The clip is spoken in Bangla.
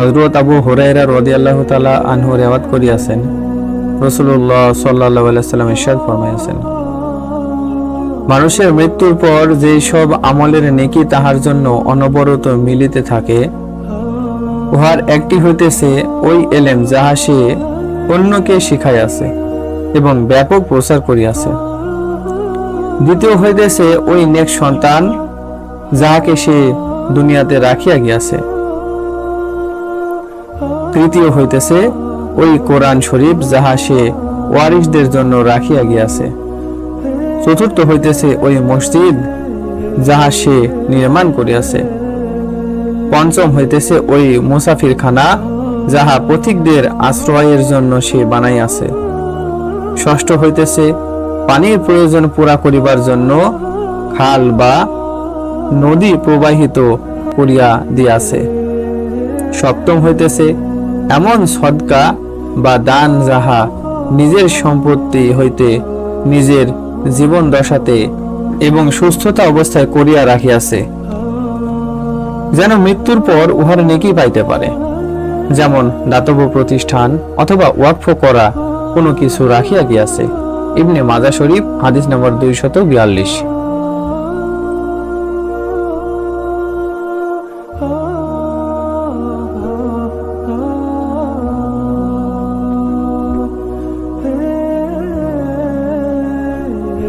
হযরত আবু হুরায়রা রাদিয়াল্লাহু তাআলা আনহু রিওয়ায়াত করিয়াছেন, রাসূলুল্লাহ সাল্লাল্লাহু আলাইহি ওয়াসাল্লাম ইরশাদ ফরমাইয়াছেন, মানুষের মৃত্যুর পর যেই সব আমলের নেকি তাহার জন্য অনবরত মিলিতে থাকে, উহার একটি হইতেছে ওই এলেম যাহা সে অন্যকে শিখাইয়াছে এবং ব্যাপক প্রচার করিয়াছে। দ্বিতীয় হইতেছে ওই নেক সন্তান যাহাকে সে দুনিয়াতে রাখিয়া গিয়াছে। তৃতীয় হইতেছে ওই কোরআন শরীফ যাহা সে ওয়ারিসদের জন্য রাখিয়া গিয়াছে। চতুর্থ হইতেছে ওই মসজিদ যাহা সে নির্মাণ করিয়াছে। পঞ্চম হইতেছে ওই মুসাফিরখানা যাহা পথিকদের আশ্রয়ের জন্য সে বানাইয়াছে। ষষ্ঠ হইতেছে পানির প্রয়োজন পুরা করিবার জন্য খাল বা নদী প্রবাহিত করিয়া দিয়াছে। সপ্তম হইতেছে এমন সদকা বা দান যাহা নিজের সম্পত্তি হইতে নিজের জীবন দশাতে এবং সুস্থতা অবস্থায় করিয়া রাখিয়াছে, যেন মৃত্যুর পর উহার নেকি পাইতে পারে, যেমন দাতব্য প্রতিষ্ঠান অথবা ওয়াকফ করা কোনো কিছু রাখিয়া গিয়াছে। ইবনে মাজাহ শরীফ, হাদিস নম্বর 242।